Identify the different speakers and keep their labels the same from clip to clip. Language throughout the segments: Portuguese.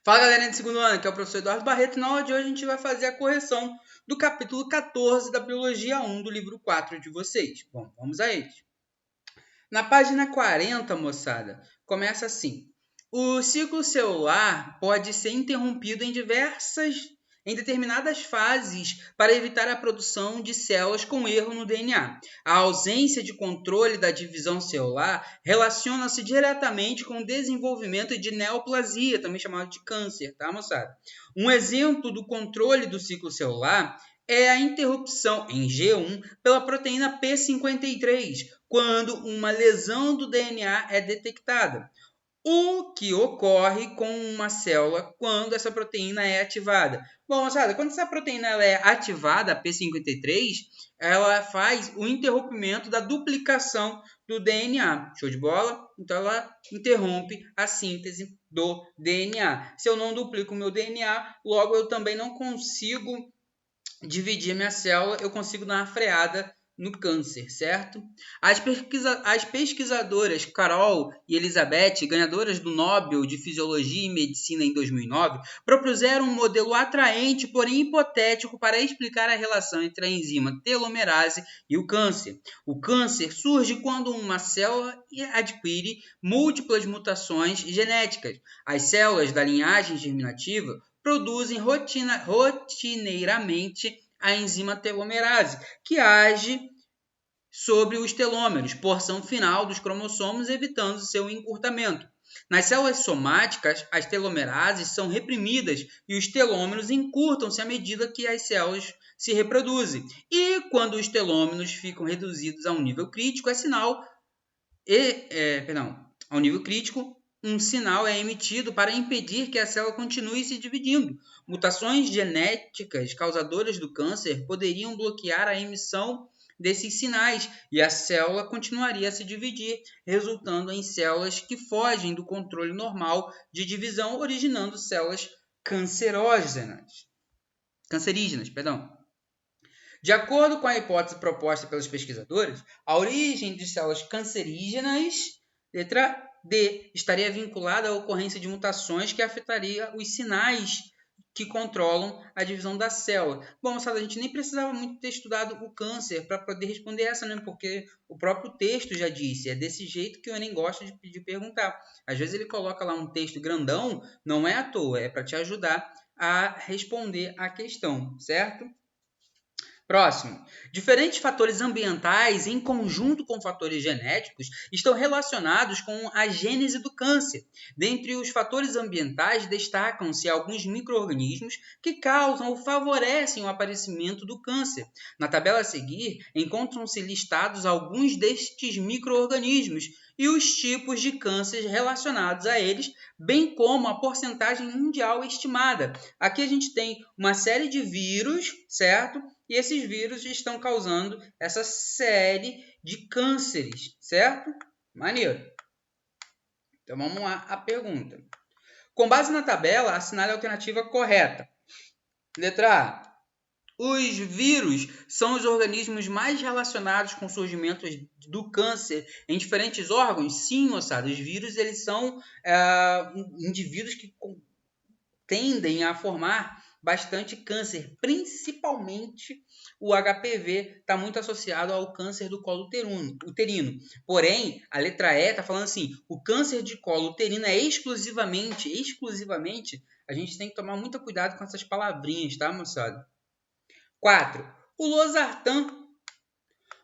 Speaker 1: Fala galerinha do segundo ano, aqui é o professor Eduardo Barreto e na aula de hoje a gente vai fazer a correção do capítulo 14 da Biologia 1 do livro 4 de vocês. Bom, vamos a eles. Na página 40, moçada, começa assim. O ciclo celular pode ser interrompido em determinadas fases para evitar a produção de células com erro no DNA. A ausência de controle da divisão celular relaciona-se diretamente com o desenvolvimento de neoplasia, também chamado de câncer, tá, moçada? Um exemplo do controle do ciclo celular é a interrupção em G1 pela proteína P53, quando uma lesão do DNA é detectada. O que ocorre com uma célula quando essa proteína é ativada? Bom, moçada, quando essa proteína ela é ativada, a P53, ela faz o interrompimento da duplicação do DNA. Show de bola? Então, ela interrompe a síntese do DNA. Se eu não duplico o meu DNA, logo eu também não consigo dividir minha célula, eu consigo dar uma freada no câncer, certo? As pesquisadoras Carol e Elizabeth, ganhadoras do Nobel de Fisiologia e Medicina em 2009, propuseram um modelo atraente, porém hipotético, para explicar a relação entre a enzima telomerase e o câncer. O câncer surge quando uma célula adquire múltiplas mutações genéticas. As células da linhagem germinativa produzem rotineiramente a enzima telomerase, que age sobre os telômeros, porção final dos cromossomos, evitando seu encurtamento. Nas células somáticas, as telomerases são reprimidas e os telômeros encurtam-se à medida que as células se reproduzem. E quando os telômeros ficam reduzidos a um nível crítico, um sinal é emitido para impedir que a célula continue se dividindo. Mutações genéticas causadoras do câncer poderiam bloquear a emissão desses sinais e a célula continuaria a se dividir, resultando em células que fogem do controle normal de divisão, originando células cancerígenas. De acordo com a hipótese proposta pelos pesquisadores, a origem de células cancerígenas, letra D, estaria vinculada à ocorrência de mutações que afetaria os sinais que controlam a divisão da célula. Bom, moçada, a gente nem precisava muito ter estudado o câncer para poder responder essa, né? Porque o próprio texto já disse, é desse jeito que o Enem gosta de perguntar. Às vezes ele coloca lá um texto grandão, não é à toa, é para te ajudar a responder a questão, certo? Próximo. Diferentes fatores ambientais, em conjunto com fatores genéticos, estão relacionados com a gênese do câncer. Dentre os fatores ambientais, destacam-se alguns micro-organismos que causam ou favorecem o aparecimento do câncer. Na tabela a seguir, encontram-se listados alguns destes micro-organismos e os tipos de câncer relacionados a eles, bem como a porcentagem mundial estimada. Aqui a gente tem uma série de vírus, certo? E esses vírus estão causando essa série de cânceres, certo? Maneiro. Então vamos lá a pergunta. Com base na tabela, assinale a alternativa correta. Letra A. Os vírus são os organismos mais relacionados com o surgimento do câncer em diferentes órgãos? Sim, moçada. Os vírus eles são indivíduos que tendem a formar bastante câncer, principalmente o HPV está muito associado ao câncer do colo uterino. Porém, a letra E está falando assim, o câncer de colo uterino é exclusivamente, a gente tem que tomar muito cuidado com essas palavrinhas, tá, moçada? 4. O losartan,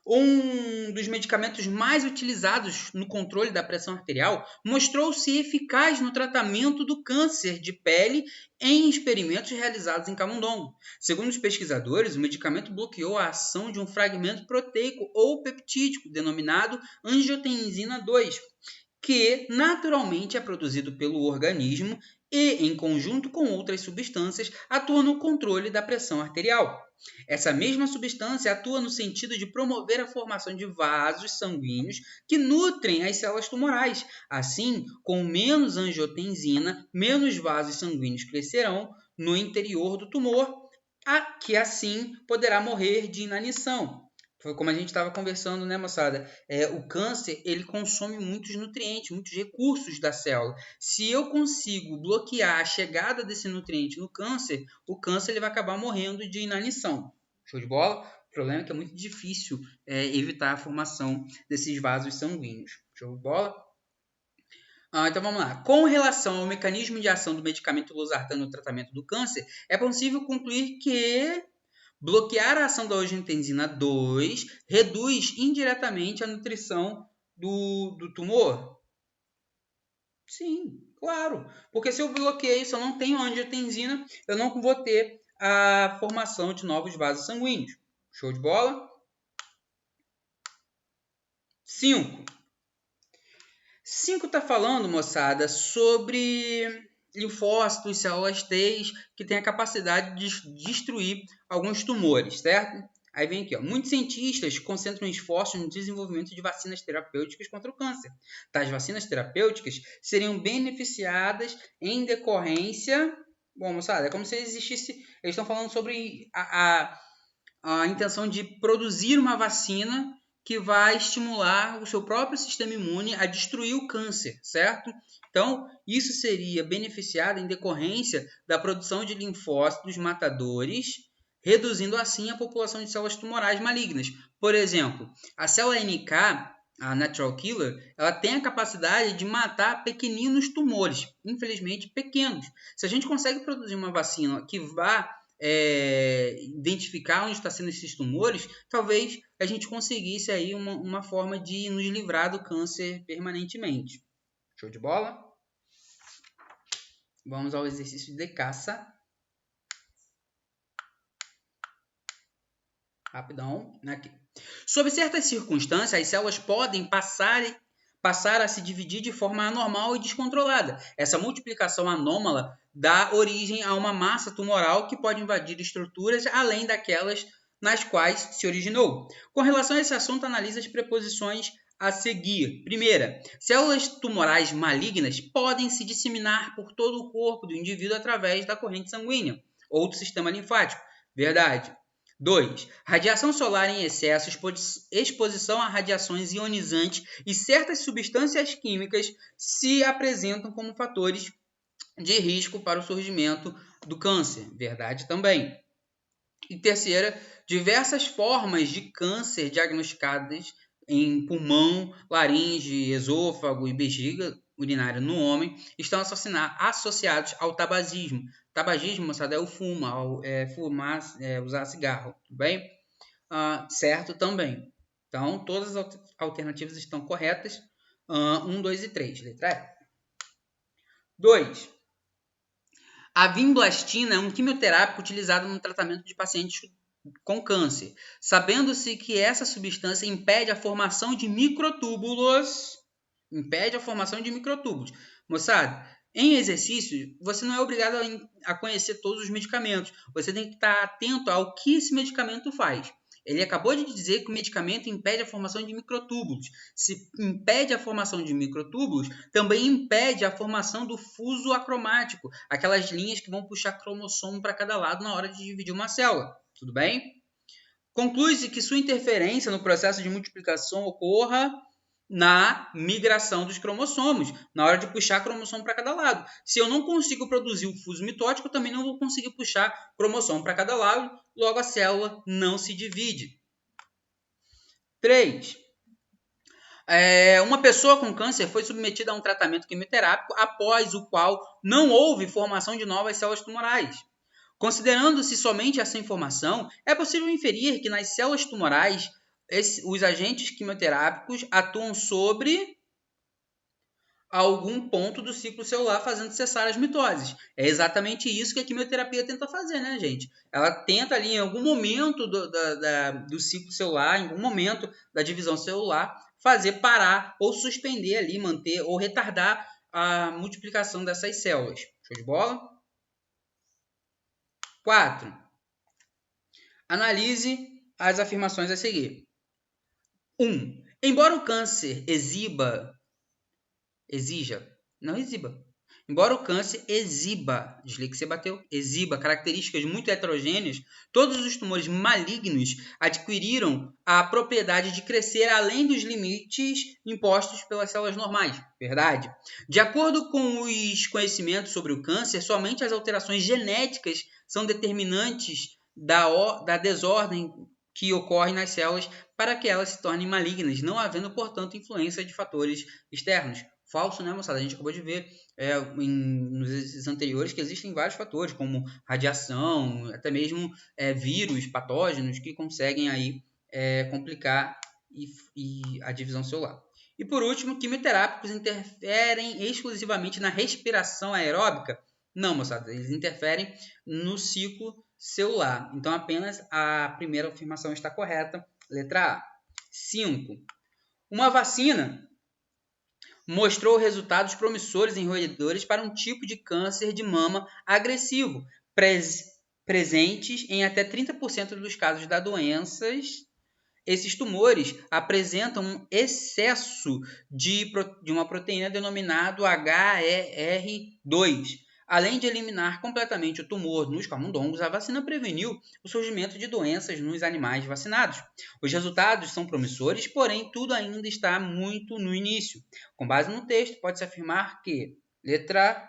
Speaker 1: um dos medicamentos mais utilizados no controle da pressão arterial, mostrou-se eficaz no tratamento do câncer de pele em experimentos realizados em camundongo. Segundo os pesquisadores, o medicamento bloqueou a ação de um fragmento proteico ou peptídico denominado angiotensina 2, que naturalmente é produzido pelo organismo e, em conjunto com outras substâncias, atua no controle da pressão arterial. Essa mesma substância atua no sentido de promover a formação de vasos sanguíneos que nutrem as células tumorais. Assim, com menos angiotensina, menos vasos sanguíneos crescerão no interior do tumor, que assim poderá morrer de inanição. Foi como a gente estava conversando, né, moçada? O câncer, ele consome muitos nutrientes, muitos recursos da célula. Se eu consigo bloquear a chegada desse nutriente no câncer, o câncer ele vai acabar morrendo de inanição. Show de bola? O problema é que é muito difícil evitar a formação desses vasos sanguíneos. Show de bola? Então vamos lá. Com relação ao mecanismo de ação do medicamento losartano no tratamento do câncer, é possível concluir que bloquear a ação da angiotensina 2 reduz indiretamente a nutrição do tumor? Sim, claro. Porque se eu bloqueio, se eu não tenho angiotensina, eu não vou ter a formação de novos vasos sanguíneos. Show de bola? 5. 5 está falando, moçada, sobre linfócitos, células T que têm a capacidade de destruir alguns tumores, certo? Aí vem aqui, ó. Muitos cientistas concentram esforços no desenvolvimento de vacinas terapêuticas contra o câncer. Tais vacinas terapêuticas seriam beneficiadas em decorrência... Bom, moçada, é como se existisse... Eles estão falando sobre a intenção de produzir uma vacina que vai estimular o seu próprio sistema imune a destruir o câncer, certo? Então, isso seria beneficiado em decorrência da produção de linfócitos matadores, reduzindo assim a população de células tumorais malignas. Por exemplo, a célula NK, a Natural Killer, ela tem a capacidade de matar pequeninos tumores, infelizmente pequenos. Se a gente consegue produzir uma vacina que vá identificar onde está sendo esses tumores, talvez a gente conseguisse aí uma forma de nos livrar do câncer permanentemente. Show de bola? Vamos ao exercício de caça. Rapidão. Aqui. Sob certas circunstâncias, as células podem passar a se dividir de forma anormal e descontrolada. Essa multiplicação anômala dá origem a uma massa tumoral que pode invadir estruturas além daquelas nas quais se originou. Com relação a esse assunto, analise as preposições a seguir. Primeira, células tumorais malignas podem se disseminar por todo o corpo do indivíduo através da corrente sanguínea ou do sistema linfático. Verdade. 2. Radiação solar em excesso, exposição a radiações ionizantes e certas substâncias químicas se apresentam como fatores de risco para o surgimento do câncer. Verdade também. E terceira, diversas formas de câncer diagnosticadas em pulmão, laringe, esôfago e bexiga urinária no homem estão associados ao tabagismo. Tabagismo, moçada, é o fumo, fumar, usar cigarro, tudo bem? Certo também. Então, todas as alternativas estão corretas. 1, 2 e 3, letra E. 2. A vinblastina é um quimioterápico utilizado no tratamento de pacientes com câncer, sabendo-se que essa substância impede a formação de microtúbulos. Moçada, em exercício, você não é obrigado a conhecer todos os medicamentos. Você tem que estar atento ao que esse medicamento faz. Ele acabou de dizer que o medicamento impede a formação de microtúbulos. Se impede a formação de microtúbulos, também impede a formação do fuso acromático, aquelas linhas que vão puxar cromossomo para cada lado na hora de dividir uma célula. Tudo bem? Conclui-se que sua interferência no processo de multiplicação ocorra na migração dos cromossomos, na hora de puxar cromossomo para cada lado. Se eu não consigo produzir o fuso mitótico, eu também não vou conseguir puxar cromossomo para cada lado, logo a célula não se divide. 3. Uma pessoa com câncer foi submetida a um tratamento quimioterápico após o qual não houve formação de novas células tumorais. Considerando-se somente essa informação, é possível inferir que nas células tumorais os agentes quimioterápicos atuam sobre algum ponto do ciclo celular, fazendo cessar as mitoses. É exatamente isso que a quimioterapia tenta fazer, né, gente? Ela tenta ali, em algum momento do ciclo celular, em algum momento da divisão celular, fazer parar ou suspender ali, manter ou retardar a multiplicação dessas células. Show de bola? 4. Analise as afirmações a seguir. 1. Embora o câncer exija Embora o câncer exiba, dislexia bateu, exiba características muito heterogêneas, todos os tumores malignos adquiriram a propriedade de crescer além dos limites impostos pelas células normais, verdade? De acordo com os conhecimentos sobre o câncer, somente as alterações genéticas são determinantes da desordem que ocorre nas células para que elas se tornem malignas, não havendo, portanto, influência de fatores externos. Falso, né, moçada? A gente acabou de ver nos exercícios anteriores que existem vários fatores, como radiação, até mesmo vírus, patógenos, que conseguem aí complicar a divisão celular. E por último, quimioterápicos interferem exclusivamente na respiração aeróbica? Não, moçada, eles interferem no ciclo celular. Então, apenas a primeira afirmação está correta. Letra A. 5. Uma vacina mostrou resultados promissores em roedores para um tipo de câncer de mama agressivo, presentes em até 30% dos casos das doenças. Esses tumores apresentam um excesso de uma proteína denominada HER2. Além de eliminar completamente o tumor nos camundongos, a vacina preveniu o surgimento de doenças nos animais vacinados. Os resultados são promissores, porém tudo ainda está muito no início. Com base no texto, pode-se afirmar que, letra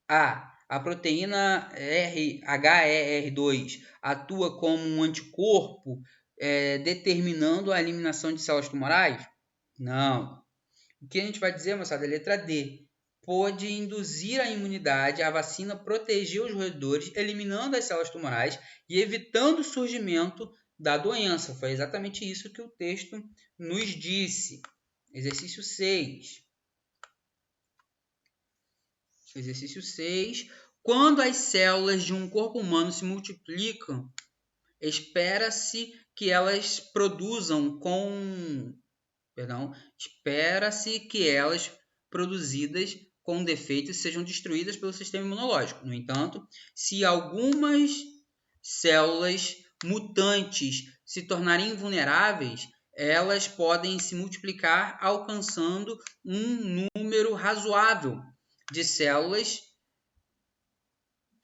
Speaker 1: A, a proteína HER2 atua como um anticorpo determinando a eliminação de células tumorais? Não. O que a gente vai dizer, moçada, é letra D. Pode induzir a imunidade, a vacina proteger os roedores, eliminando as células tumorais e evitando o surgimento da doença. Foi exatamente isso que o texto nos disse. Exercício 6. Exercício 6. Quando as células de um corpo humano se multiplicam, espera-se que elas produzidas com defeitos sejam destruídas pelo sistema imunológico. No entanto, se algumas células mutantes se tornarem invulneráveis, elas podem se multiplicar alcançando um número razoável de células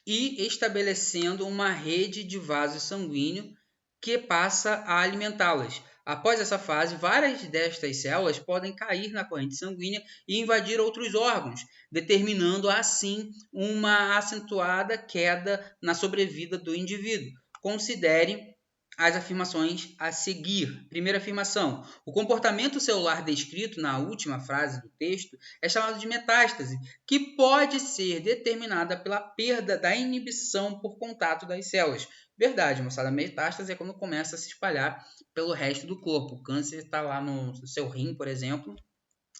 Speaker 1: e estabelecendo uma rede de vaso sanguíneo que passa a alimentá-las. Após essa fase, várias destas células podem cair na corrente sanguínea e invadir outros órgãos, determinando assim uma acentuada queda na sobrevida do indivíduo. Considere as afirmações a seguir. Primeira afirmação: o comportamento celular descrito na última frase do texto é chamado de metástase, que pode ser determinada pela perda da inibição por contato das células. Verdade, moçada. Metástase é quando começa a se espalhar pelo resto do corpo. O câncer está lá no seu rim, por exemplo,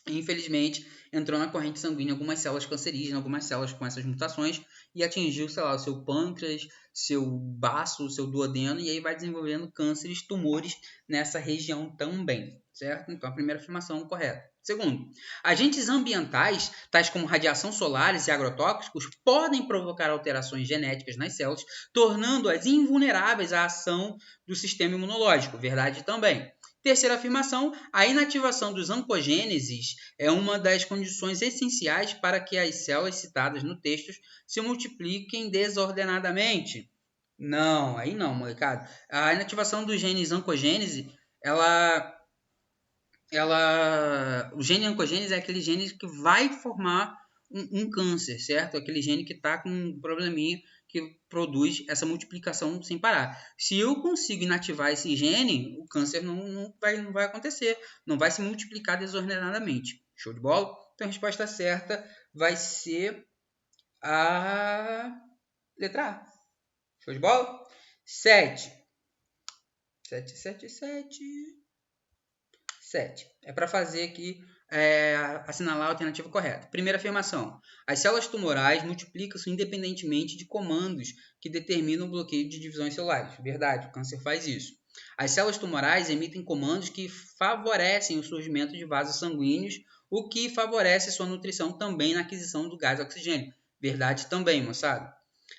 Speaker 1: e infelizmente entrou na corrente sanguínea algumas células cancerígenas, algumas células com essas mutações e atingiu, sei lá, o seu pâncreas, seu baço, o seu duodeno, e aí vai desenvolvendo cânceres, tumores nessa região também, certo? Então a primeira afirmação correta. Segundo, agentes ambientais, tais como radiação solares e agrotóxicos, podem provocar alterações genéticas nas células, tornando-as invulneráveis à ação do sistema imunológico. Verdade também. Terceira afirmação, a inativação dos oncogêneses é uma das condições essenciais para que as células citadas no texto se multipliquem desordenadamente. Não, aí não, molecada. A inativação dos genes oncogênese, o gene oncogênese é aquele gene que vai formar um câncer, certo? Aquele gene que está com um probleminha que produz essa multiplicação sem parar. Se eu consigo inativar esse gene, o câncer não vai acontecer, não vai se multiplicar desordenadamente. Show de bola? Então a resposta certa vai ser a letra A. Show de bola? 7. 7. É para fazer aqui, assinalar a alternativa correta. Primeira afirmação. As células tumorais multiplicam-se independentemente de comandos que determinam o bloqueio de divisões celulares. Verdade, o câncer faz isso. As células tumorais emitem comandos que favorecem o surgimento de vasos sanguíneos, o que favorece sua nutrição também na aquisição do gás oxigênio. Verdade também, moçada.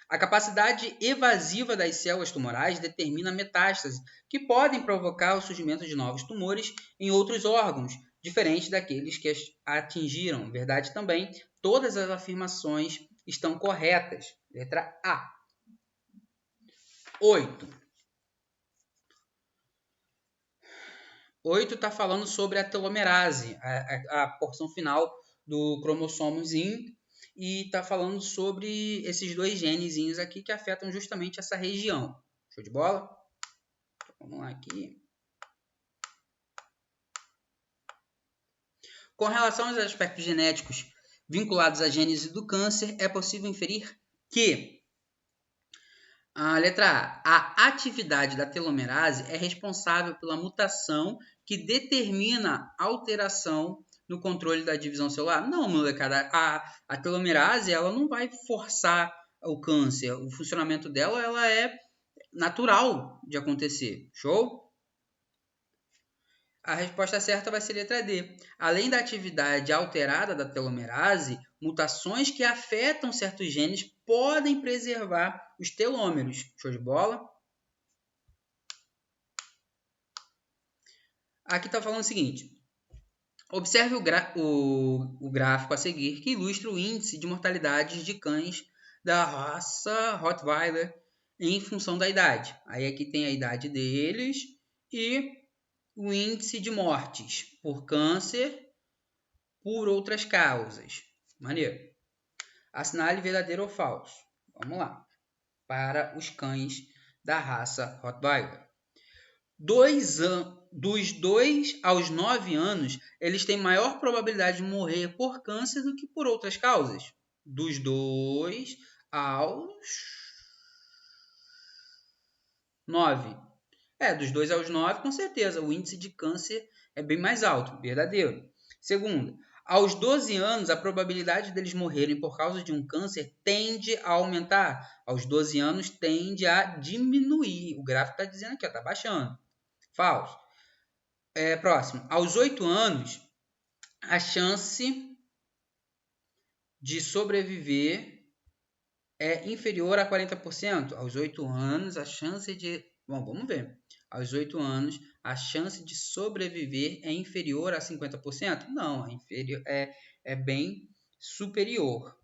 Speaker 1: A capacidade evasiva das células tumorais determina a metástase, que podem provocar o surgimento de novos tumores em outros órgãos. diferente daqueles que atingiram. Verdade também, todas as afirmações estão corretas. Letra A. 8. 8 está falando sobre a telomerase, a porção final do cromossomozinho, e está falando sobre esses dois genezinhos aqui que afetam justamente essa região. Show de bola? Vamos lá aqui. Com relação aos aspectos genéticos vinculados à gênese do câncer, é possível inferir que a letra A atividade da telomerase é responsável pela mutação que determina alteração no controle da divisão celular. Não, molecada, a telomerase ela não vai forçar o câncer. O funcionamento dela ela é natural de acontecer. Show? A resposta certa vai ser letra D. Além da atividade alterada da telomerase, mutações que afetam certos genes podem preservar os telômeros. Show de bola? Aqui está falando o seguinte. Observe o gráfico a seguir, que ilustra o índice de mortalidade de cães da raça Rottweiler em função da idade. Aí aqui tem a idade deles e o índice de mortes por câncer por outras causas. Maneiro. Assinale verdadeiro ou falso. Vamos lá. Para os cães da raça Rottweiler. Dos 2 aos 9 anos, eles têm maior probabilidade de morrer por câncer do que por outras causas. Dos 2 aos 9. Dos 2 aos 9, com certeza, o índice de câncer é bem mais alto, verdadeiro. Segundo, aos 12 anos, a probabilidade deles morrerem por causa de um câncer tende a aumentar. Aos 12 anos, tende a diminuir. O gráfico está dizendo aqui, está baixando. Falso. Próximo. Aos 8 anos, a chance de sobreviver é inferior a 40%. Aos 8 anos, a chance de... Bom, vamos ver. Aos 8 anos, a chance de sobreviver é inferior a 50%? Não, é bem superior.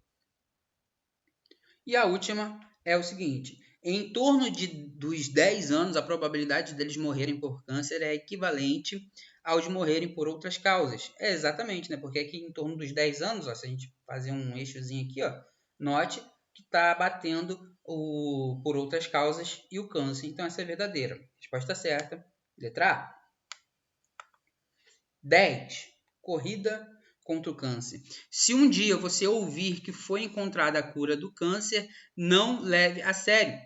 Speaker 1: E a última é o seguinte. Em torno dos 10 anos, a probabilidade deles morrerem por câncer é equivalente aos de morrerem por outras causas. Exatamente, né? Porque aqui em torno dos 10 anos, ó, se a gente fazer um eixozinho aqui, ó, note que está batendo por outras causas e o câncer. Então, essa é verdadeira. Resposta certa, letra A. 10. Corrida contra o câncer. Se um dia você ouvir que foi encontrada a cura do câncer, não leve a sério.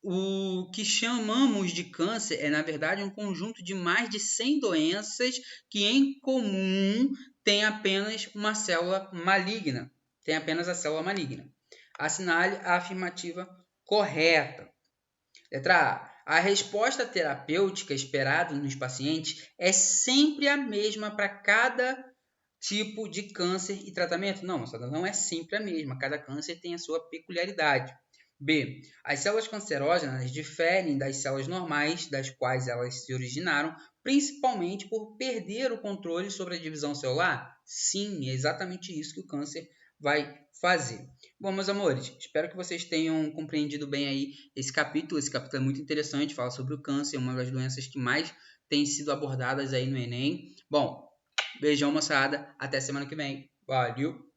Speaker 1: O que chamamos de câncer é, na verdade, um conjunto de mais de 100 doenças que, em comum, tem apenas uma célula maligna. Tem apenas a célula maligna. Assinale a afirmativa correta. Letra A. A resposta terapêutica esperada nos pacientes é sempre a mesma para cada tipo de câncer e tratamento? Não, não é sempre a mesma. Cada câncer tem a sua peculiaridade. B. As células cancerógenas diferem das células normais, das quais elas se originaram, principalmente por perder o controle sobre a divisão celular? Sim, é exatamente isso que o câncer vai fazer. Bom, meus amores, espero que vocês tenham compreendido bem aí esse capítulo. Esse capítulo é muito interessante, fala sobre o câncer, uma das doenças que mais têm sido abordadas aí no Enem. Bom, beijão, moçada. Até semana que vem. Valeu!